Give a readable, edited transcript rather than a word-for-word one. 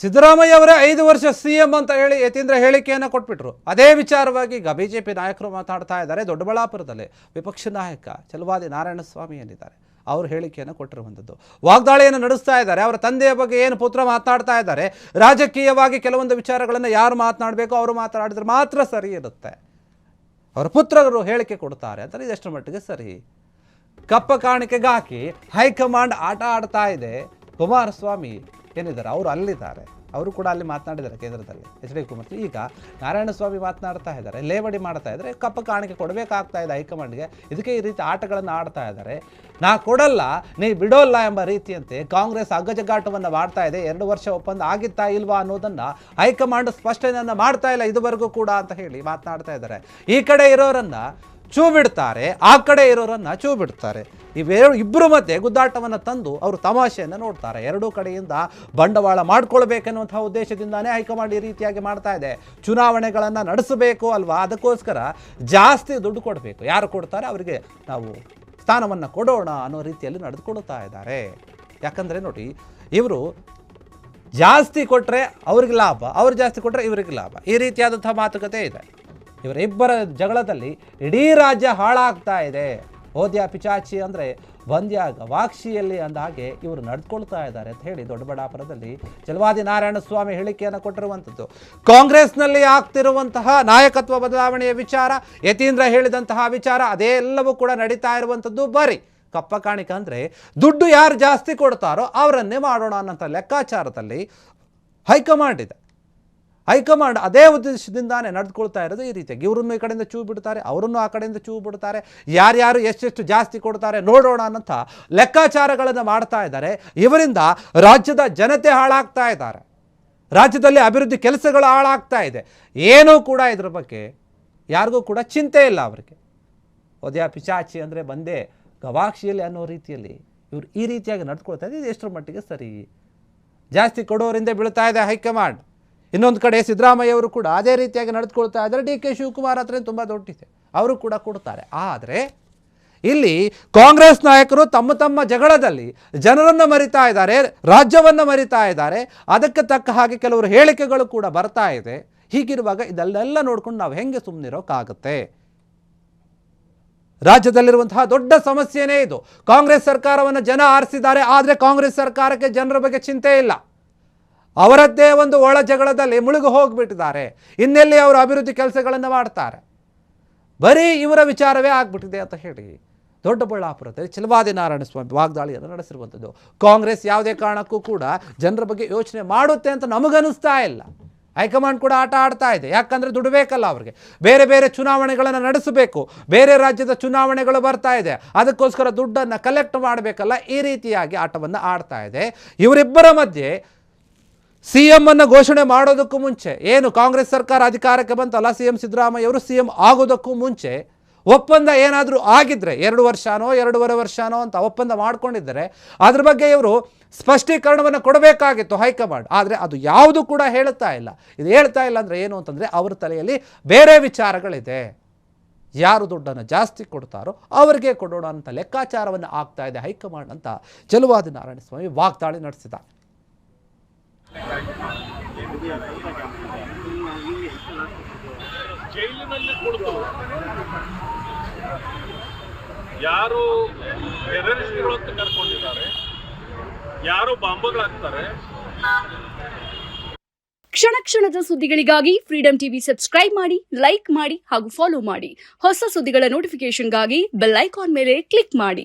ಸಿದ್ದರಾಮಯ್ಯ ಅವರೇ 5 ವರ್ಷ ಸಿಎಂ ಅಂತ ಹೇಳಿ ಯತೀಂದ್ರ ಹೇಳಿಕೆಯನ್ನು ಕೊಟ್ಬಿಟ್ರು. ಅದೇ ವಿಚಾರವಾಗಿ ಈಗ ಬಿಜೆಪಿ ನಾಯಕರು ಮಾತಾಡ್ತಾ ಇದ್ದಾರೆ. ದೊಡ್ಡಬಳ್ಳಾಪುರದಲ್ಲಿ ವಿಪಕ್ಷ ನಾಯಕ ಚಲವಾದಿ ನಾರಾಯಣಸ್ವಾಮಿ ಏನಿದ್ದಾರೆ ಅವರು ಹೇಳಿಕೆಯನ್ನು ಕೊಟ್ಟಿರುವಂಥದ್ದು. ವಾಗ್ದಾಳಿಯನ್ನು ನಡೆಸ್ತಾ ಇದ್ದಾರೆ. ಅವರ ತಂದೆಯ ಬಗ್ಗೆ ಏನು ಪುತ್ರ ಮಾತನಾಡ್ತಾ ಇದ್ದಾರೆ, ರಾಜಕೀಯವಾಗಿ ಕೆಲವೊಂದು ವಿಚಾರಗಳನ್ನು ಯಾರು ಮಾತನಾಡಬೇಕು ಅವರು ಮಾತನಾಡಿದ್ರೆ ಮಾತ್ರ ಸರಿ ಇರುತ್ತೆ. ಅವರ ಪುತ್ರರು ಹೇಳಿಕೆ ಕೊಡ್ತಾರೆ ಅಂತ ಇದೆಷ್ಟರ ಮಟ್ಟಿಗೆ ಸರಿ? ಕಪ್ಪ ಕಾಣಿಕೆಗೆ ಹಾಕಿ ಹೈಕಮಾಂಡ್ ಆಟ ಆಡ್ತಾ ಇದೆ. ಕುಮಾರಸ್ವಾಮಿ ಏನಿದ್ದಾರೆ ಅವರು ಅಲ್ಲಿದ್ದಾರೆ, ಅವರು ಕೂಡ ಅಲ್ಲಿ ಮಾತನಾಡಿದ್ದಾರೆ ಕೇಂದ್ರದಲ್ಲಿ HD ಕುಮಾರಸ್ವಾಮಿ. ಈಗ ನಾರಾಯಣಸ್ವಾಮಿ ಮಾತನಾಡ್ತಾ ಇದ್ದಾರೆ, ಲೇವಡಿ ಮಾಡ್ತಾ ಇದ್ದಾರೆ, ಕಪ್ಪ ಕಾಣಿಕೆ ಕೊಡಬೇಕಾಗ್ತಾ ಇದೆ ಹೈಕಮಾಂಡ್ಗೆ. ಇದಕ್ಕೆ ಈ ರೀತಿ ಆಟಗಳನ್ನು ಆಡ್ತಾ ಇದ್ದಾರೆ. ನಾ ಕೊಡಲ್ಲ ನೀ ಬಿಡೋಲ್ಲ ಎಂಬ ರೀತಿಯಂತೆ ಕಾಂಗ್ರೆಸ್ ಅಗ್ಗಜಗ್ಗಾಟವನ್ನು ಮಾಡ್ತಾ ಇದೆ. 2 ವರ್ಷ ಒಪ್ಪಂದ ಆಗಿತ್ತಾ ಇಲ್ವಾ ಅನ್ನೋದನ್ನು ಹೈಕಮಾಂಡ್ ಸ್ಪಷ್ಟನೆಯನ್ನು ಮಾಡ್ತಾ ಇಲ್ಲ ಇದುವರೆಗೂ ಕೂಡ ಅಂತ ಹೇಳಿ ಮಾತನಾಡ್ತಾ ಇದ್ದಾರೆ. ಈ ಕಡೆ ಇರೋರನ್ನ ಚೂ ಬಿಡ್ತಾರೆ, ಆ ಕಡೆ ಇರೋರನ್ನ ಚೂ ಬಿಡ್ತಾರೆ. ಇಬ್ಬರು ಮಧ್ಯೆ ಗುದ್ದಾಟವನ್ನು ತಂದು ಅವರು ತಮಾಷೆಯನ್ನು ನೋಡ್ತಾರೆ. ಎರಡೂ ಕಡೆಯಿಂದ ಬಂಡವಾಳ ಮಾಡ್ಕೊಳ್ಬೇಕೆನ್ನುವಂತಹ ಉದ್ದೇಶದಿಂದಾನೇ ಹೈಕಮಾಂಡ್ ಈ ರೀತಿಯಾಗಿ ಮಾಡ್ತಾ ಇದೆ. ಚುನಾವಣೆಗಳನ್ನು ನಡೆಸಬೇಕು ಅಲ್ವಾ, ಅದಕ್ಕೋಸ್ಕರ ಜಾಸ್ತಿ ದುಡ್ಡು ಕೊಡಬೇಕು. ಯಾರು ಕೊಡ್ತಾರೆ ಅವರಿಗೆ ನಾವು ಸ್ಥಾನವನ್ನು ಕೊಡೋಣ ಅನ್ನೋ ರೀತಿಯಲ್ಲಿ ನಡೆದುಕೊಳ್ತಾ ಇದ್ದಾರೆ. ಯಾಕಂದರೆ ನೋಡಿ, ಇವರು ಜಾಸ್ತಿ ಕೊಟ್ಟರೆ ಅವ್ರಿಗೆ ಲಾಭ, ಅವ್ರು ಜಾಸ್ತಿ ಕೊಟ್ಟರೆ ಇವರಿಗೆ ಲಾಭ, ಈ ರೀತಿಯಾದಂಥ ಮಾತುಕತೆ ಇದೆ. ಇವರಿಬ್ಬರ ಜಗಳದಲ್ಲಿ ಇಡೀ ರಾಜ್ಯ ಹಾಳಾಗ್ತಾ ಇದೆ. ಹೋದ್ಯ ಪಿಚಾಚಿ ಅಂದರೆ ಬಂದ್ಯ ಗವಾಕ್ಷಿಯಲ್ಲಿ ಅಂದ ಹಾಗೆ ಇವರು ನಡೆದುಕೊಳ್ತಾ ಇದ್ದಾರೆ ಅಂತ ಹೇಳಿ ದೊಡ್ಡಬಳ್ಳಾಪುರದಲ್ಲಿ ಚಲವಾದಿ ನಾರಾಯಣಸ್ವಾಮಿ ಹೇಳಿಕೆಯನ್ನು ಕೊಟ್ಟಿರುವಂಥದ್ದು. ಕಾಂಗ್ರೆಸ್ನಲ್ಲಿ ಆಗ್ತಿರುವಂತಹ ನಾಯಕತ್ವ ಬದಲಾವಣೆಯ ವಿಚಾರ, ಯತೀಂದ್ರ ಹೇಳಿದಂತಹ ವಿಚಾರ ಅದೇ ಎಲ್ಲವೂ ಕೂಡ ನಡೀತಾ ಇರುವಂಥದ್ದು. ಬರೀ ಕಪ್ಪ ಕಾಣಿಕೆ ಅಂದರೆ ದುಡ್ಡು ಯಾರು ಜಾಸ್ತಿ ಕೊಡ್ತಾರೋ ಅವರನ್ನೇ ಮಾಡೋಣ ಅನ್ನೋಂಥ ಲೆಕ್ಕಾಚಾರದಲ್ಲಿ ಹೈಕಮಾಂಡ್ ಇದೆ. ಹೈಕಮಾಂಡ್ ಅದೇ ಉದ್ದೇಶದಿಂದಾನೇ ನಡೆದುಕೊಳ್ತಾ ಇರೋದು ಈ ರೀತಿಯಾಗಿ. ಇವರನ್ನು ಈ ಕಡೆಯಿಂದ ಚೂ ಬಿಡ್ತಾರೆ, ಅವರನ್ನು ಆ ಕಡೆಯಿಂದ ಚೂ ಬಿಡ್ತಾರೆ, ಯಾರ್ಯಾರು ಎಷ್ಟೆಷ್ಟು ಜಾಸ್ತಿ ಕೊಡ್ತಾರೆ ನೋಡೋಣ ಅನ್ನೋಂಥ ಲೆಕ್ಕಾಚಾರಗಳನ್ನು ಮಾಡ್ತಾ ಇದ್ದಾರೆ. ಇವರಿಂದ ರಾಜ್ಯದ ಜನತೆ ಹಾಳಾಗ್ತಾ ಇದ್ದಾರೆ, ರಾಜ್ಯದಲ್ಲಿ ಅಭಿವೃದ್ಧಿ ಕೆಲಸಗಳು ಹಾಳಾಗ್ತಾ ಇದೆ. ಏನೂ ಕೂಡ ಇದ್ರ ಬಗ್ಗೆ ಯಾರಿಗೂ ಕೂಡ ಚಿಂತೆ ಇಲ್ಲ ಅವರಿಗೆ. ಒದ್ಯಾ ಪಿಚಾಚಿ ಅಂದರೆ ಬಂದೇ ಗವಾಕ್ಷಿಯಲ್ಲಿ ಅನ್ನೋ ರೀತಿಯಲ್ಲಿ ಇವರು ಈ ರೀತಿಯಾಗಿ ನಡೆದುಕೊಳ್ತಾ ಇದೆ. ಇದು ಎಷ್ಟರ ಮಟ್ಟಿಗೆ ಸರಿ? ಜಾಸ್ತಿ ಕೊಡೋರಿಂದ ಬೀಳ್ತಾ ಇದೆ ಹೈಕಮಾಂಡ್. ಇನ್ನೊಂದು ಕಡೆ ಸಿದ್ದರಾಮಯ್ಯ ಅವರು ಕೂಡ ಅದೇ ರೀತಿಯಾಗಿ ನಡೆದುಕೊಳ್ತಾ ಇದ್ದಾರೆ. DK ಶಿವಕುಮಾರ್ ಹತ್ರ ತುಂಬ ದೊಡ್ಡಿದೆ, ಅವರು ಕೂಡ ಕೊಡ್ತಾರೆ. ಆದರೆ ಇಲ್ಲಿ ಕಾಂಗ್ರೆಸ್ ನಾಯಕರು ತಮ್ಮ ತಮ್ಮ ಜಗಳದಲ್ಲಿ ಜನರನ್ನು ಮರಿತಾ ಇದ್ದಾರೆ, ರಾಜ್ಯವನ್ನು ಮರಿತಾ ಇದ್ದಾರೆ. ಅದಕ್ಕೆ ತಕ್ಕ ಹಾಗೆ ಕೆಲವರು ಹೇಳಿಕೆಗಳು ಕೂಡ ಬರ್ತಾ ಇದೆ. ಹೀಗಿರುವಾಗ ಇದೆಲ್ಲ ನೋಡ್ಕೊಂಡು ನಾವು ಹೆಂಗೆ ಸುಮ್ಮನಿರೋಕ್ಕಾಗತ್ತೆ? ರಾಜ್ಯದಲ್ಲಿರುವಂತಹ ದೊಡ್ಡ ಸಮಸ್ಯೆನೇ ಇದು. ಕಾಂಗ್ರೆಸ್ ಸರ್ಕಾರವನ್ನು ಜನ ಆರಿಸಿದ್ದಾರೆ, ಆದರೆ ಕಾಂಗ್ರೆಸ್ ಸರ್ಕಾರಕ್ಕೆ ಜನರ ಬಗ್ಗೆ ಚಿಂತೆ ಇಲ್ಲ. ಅವರದ್ದೇ ಒಂದು ಒಳ ಜಗಳದಲ್ಲಿ ಮುಳುಗು ಹೋಗಿಬಿಟ್ಟಿದ್ದಾರೆ. ಇನ್ನೆಲ್ಲಿ ಅವರು ಅಭಿವೃದ್ಧಿ ಕೆಲಸಗಳನ್ನು ಮಾಡ್ತಾರೆ? ಬರೀ ಇವರ ವಿಚಾರವೇ ಆಗ್ಬಿಟ್ಟಿದೆ ಅಂತ ಹೇಳಿ ದೊಡ್ಡಬಳ್ಳಾಪುರದಲ್ಲಿ ಚಲವಾದಿ ನಾರಾಯಣಸ್ವಾಮಿ ವಾಗ್ದಾಳಿಯನ್ನು ನಡೆಸಿರುವಂಥದ್ದು. ಕಾಂಗ್ರೆಸ್ ಯಾವುದೇ ಕಾರಣಕ್ಕೂ ಕೂಡ ಜನರ ಬಗ್ಗೆ ಯೋಚನೆ ಮಾಡುತ್ತೆ ಅಂತ ನಮಗನ್ನಿಸ್ತಾ ಇಲ್ಲ. ಹೈಕಮಾಂಡ್ ಕೂಡ ಆಟ ಆಡ್ತಾ ಇದೆ. ಯಾಕಂದರೆ ದುಡ್ಡು ಬೇಕಲ್ಲ ಅವ್ರಿಗೆ, ಬೇರೆ ಬೇರೆ ಚುನಾವಣೆಗಳನ್ನು ನಡೆಸಬೇಕು, ಬೇರೆ ರಾಜ್ಯದ ಚುನಾವಣೆಗಳು ಬರ್ತಾ ಇದೆ, ಅದಕ್ಕೋಸ್ಕರ ದುಡ್ಡನ್ನು ಕಲೆಕ್ಟ್ ಮಾಡಬೇಕಲ್ಲ, ಈ ರೀತಿಯಾಗಿ ಆಟವನ್ನು ಆಡ್ತಾ ಇದೆ. ಇವರಿಬ್ಬರ ಮಧ್ಯೆ CM ಅನ್ನು ಘೋಷಣೆ ಮಾಡೋದಕ್ಕೂ ಮುಂಚೆ, ಏನು ಕಾಂಗ್ರೆಸ್ ಸರ್ಕಾರ ಅಧಿಕಾರಕ್ಕೆ ಬಂತಲ್ಲ, CM ಸಿದ್ದರಾಮಯ್ಯ ಅವರು CM ಆಗೋದಕ್ಕೂ ಮುಂಚೆ ಒಪ್ಪಂದ ಏನಾದರೂ ಆಗಿದ್ದರೆ 2 ವರ್ಷನೋ 2.5 ವರ್ಷನೋ ಅಂತ ಒಪ್ಪಂದ ಮಾಡ್ಕೊಂಡಿದ್ದರೆ ಅದ್ರ ಬಗ್ಗೆ ಇವರು ಸ್ಪಷ್ಟೀಕರಣವನ್ನು ಕೊಡಬೇಕಾಗಿತ್ತು ಹೈಕಮಾಂಡ್. ಆದರೆ ಅದು ಯಾವುದು ಕೂಡ ಹೇಳ್ತಾ ಇಲ್ಲ. ಇದು ಹೇಳ್ತಾ ಇಲ್ಲ ಅಂದರೆ ಏನು ಅಂತಂದರೆ ಅವರ ತಲೆಯಲ್ಲಿ ಬೇರೆ ವಿಚಾರಗಳಿದೆ. ಯಾರು ದುಡ್ಡನ್ನು ಜಾಸ್ತಿ ಕೊಡ್ತಾರೋ ಅವರಿಗೆ ಕೊಡೋಣ ಅಂತ ಲೆಕ್ಕಾಚಾರವನ್ನು ಆಗ್ತಾ ಇದೆ ಹೈಕಮಾಂಡ್ ಅಂತ ಚಲವಾದಿ ನಾರಾಯಣಸ್ವಾಮಿ ವಾಗ್ದಾಳಿ ನಡೆಸಿದ. ಜೈಲಿನಲ್ಲಿ ಕುಳಿತು ಯಾರು ಟೆರರಿಸ್ಟ್ಗಳು ಅಂತ ಕರ್ಕೊಂಡಿದ್ದಾರೆ, ಯಾರು ಬಾಂಬ್ಗಳಾಗ್ತಾರೆ. ಕ್ಷಣ ಕ್ಷಣದ ಸುದ್ದಿಗಳಿಗಾಗಿ ಫ್ರೀಡಂ ಟಿವಿ ಸಬ್ಸ್ಕ್ರೈಬ್ ಮಾಡಿ, ಲೈಕ್ ಮಾಡಿ ಹಾಗೂ ಫಾಲೋ ಮಾಡಿ. ಹೊಸ ಸುದ್ದಿಗಳ ನೋಟಿಫಿಕೇಶನ್ಗಾಗಿ ಬೆಲ್ ಐಕಾನ್ ಮೇಲೆ ಕ್ಲಿಕ್ ಮಾಡಿ.